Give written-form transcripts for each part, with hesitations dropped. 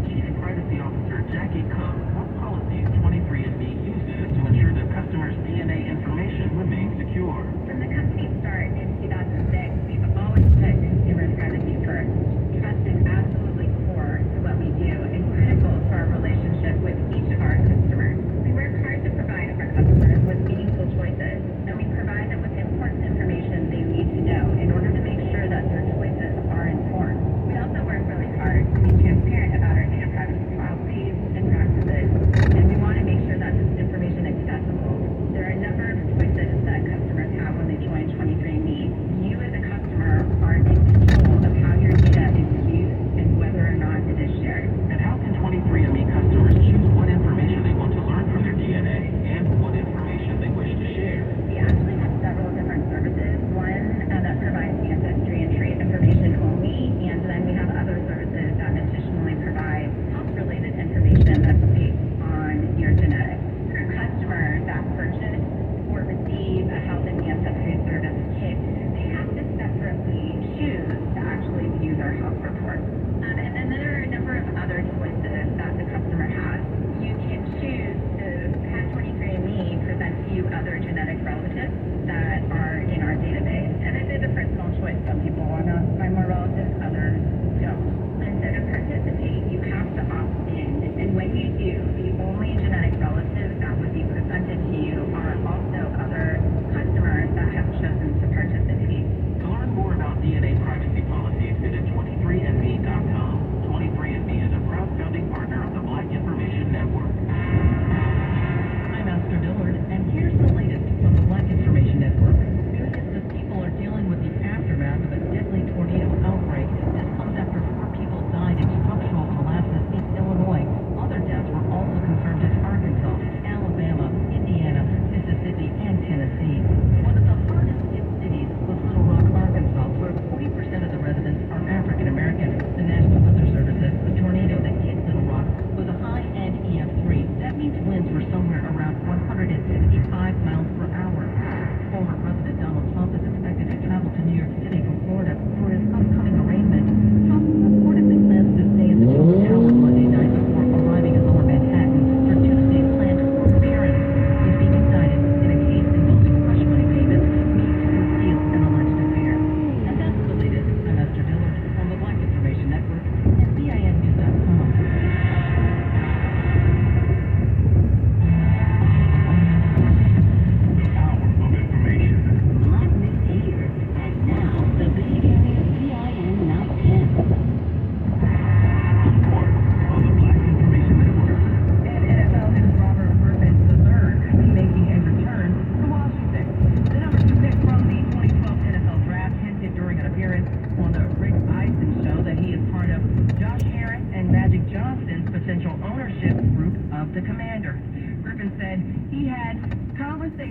Chief Privacy Officer Jack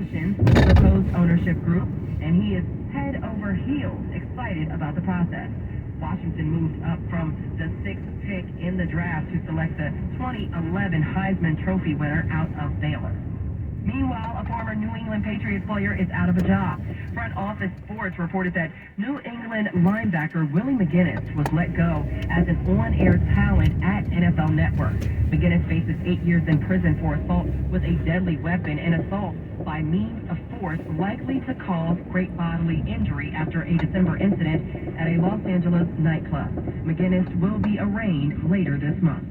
relations with the proposed ownership group, and he is head over heels excited about the process. Washington moved up from the 6th pick in the draft to select the 2011 Heisman Trophy winner out of Baylor. Meanwhile, a former New England Patriots player is out of a job. Front Office Sports reported that New England linebacker Willie McGinnis was let go as an on-air talent at NFL Network. McGinnis faces 8 years in prison for assault with a deadly weapon and assault by means of force likely to cause great bodily injury after a December incident at a Los Angeles nightclub. McGinnis will be arraigned later this month.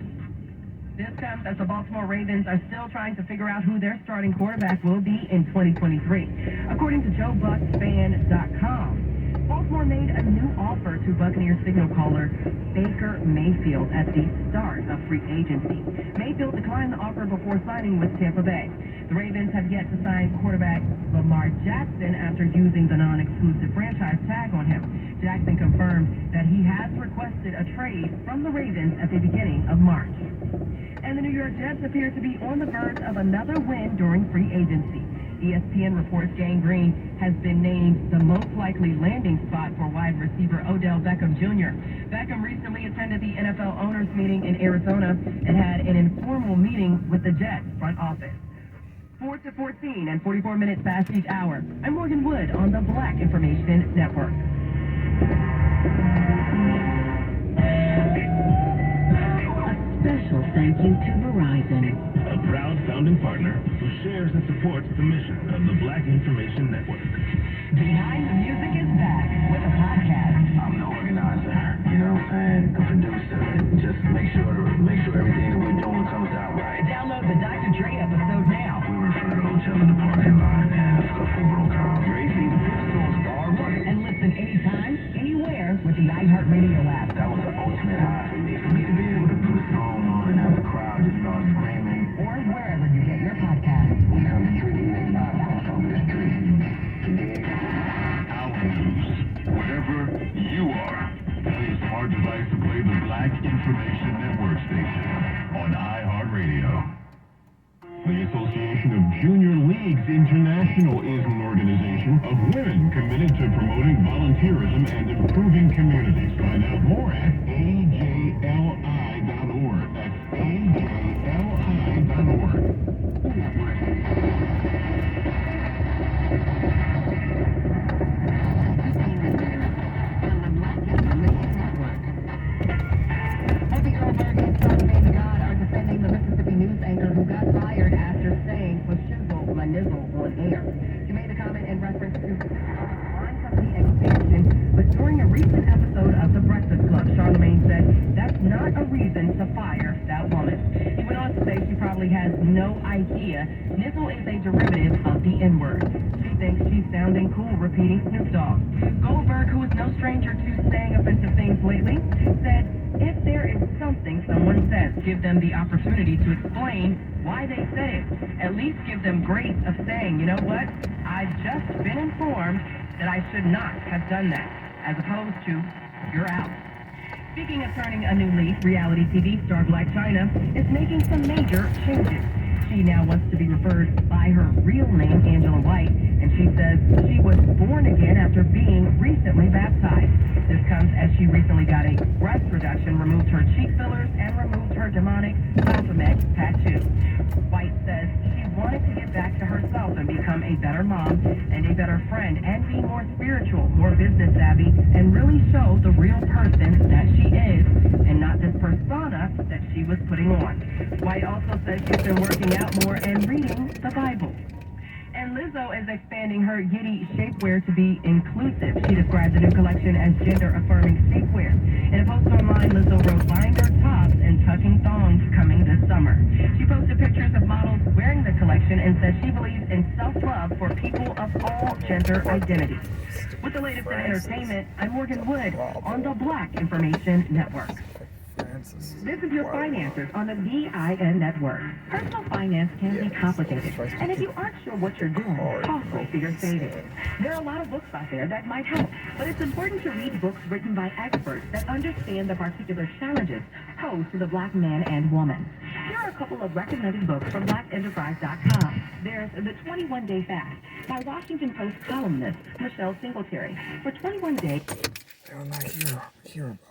This comes as the Baltimore Ravens are still trying to figure out who their starting quarterback will be in 2023. According to JoeBucksFan.com, Baltimore made a new offer to Buccaneers signal caller Baker Mayfield at the start of free agency. Mayfield declined the offer before signing with Tampa Bay. The Ravens have yet to sign quarterback Lamar Jackson after using the non-exclusive franchise tag on him. Jackson confirmed that he has requested a trade from the Ravens at the beginning of March. And the New York Jets appear to be on the verge of another win during free agency. ESPN reports Gang Green has been named the most likely landing spot for wide receiver Odell Beckham Jr. Beckham recently attended the NFL owners meeting in Arizona and had an informal meeting with the Jets front office. 4 to 14 and 44 minutes past each hour. I'm Morgan Wood on the Black Information Network. Special thank you to Verizon, a proud founding partner who shares and supports the mission of the Black Information Network. Behind the Music is back with a podcast. I'm the organizer, you know what I'm saying? The producer. Just make sure everything that we're doing comes out right. Download the Dr. Dre episode now. We were in front of the hotel in the parking lot and the stuff broke out. Crazy Pistol Star Running. And listen anytime, anywhere with the iHeartRadio app. That was the ultimate high for me to be able to put a song on and have the crowd just start screaming. Or wherever you get your podcast. We come strictly make my cross over the street. Our news, wherever you are, use smart device to play the Black Information Network station on iHeartRadio. The Association of Junior Leagues International is an organization of women committed to promoting volunteerism and improving communities. Find out more at ajli.org. That's ajli.org. Happy Goldberg and Son Baby God are defending the Mississippi news anchor who got fired after saying for shizzle my nizzle on air. She made the comment in reference to line company expansion, but during a recent episode of The Breakfast Club, Charlamagne said that's not a reason to fire that woman. He went on to say she probably has no idea nizzle is a derivative of the N-word. She thinks she's sounding cool repeating Snoop Dogg. Goldberg, who is no stranger to saying offensive things lately, said if there is something someone says, give them the opportunity to explain why they said it. At least give them grace of saying, you know what, I've just been informed that I should not have done that, as opposed to, you're out. Speaking of turning a new leaf, reality TV star Blac Chyna is making some major changes. She now wants to be referred by her real name, Angela White, and she says she was born again after being recently baptized. This comes as she recently got a breast reduction, removed her cheek fillers, and removed her demonic Baphomet tattoo. White says she wanted to get back to herself and become a better mom and a better friend and be more spiritual, more business savvy, and really show the real person that she is and not this persona that she was putting on. White also says she's been working out more and reading the Bible. And Lizzo is expanding her Yiddy shapewear to be inclusive. She described the new collection as gender-affirming shapewear. In a post online, Lizzo wrote binder tops and tucking thongs coming this summer. She posted pictures of models wearing the collection and says she believes in self-love for people of all gender identities. With the latest in entertainment, I'm Morgan Wood on the Black Information Network. This is your finances on the BIN network. Personal finance can be complicated, and if you aren't sure what you're doing, costly for your savings. There are a lot of books out there that might help, but it's important to read books written by experts that understand the particular challenges posed to the Black man and woman. Here are a couple of recommended books from BlackEnterprise.com. There's The 21-Day Fast by Washington Post columnist Michelle Singletary. For 21 days... They'll not hear about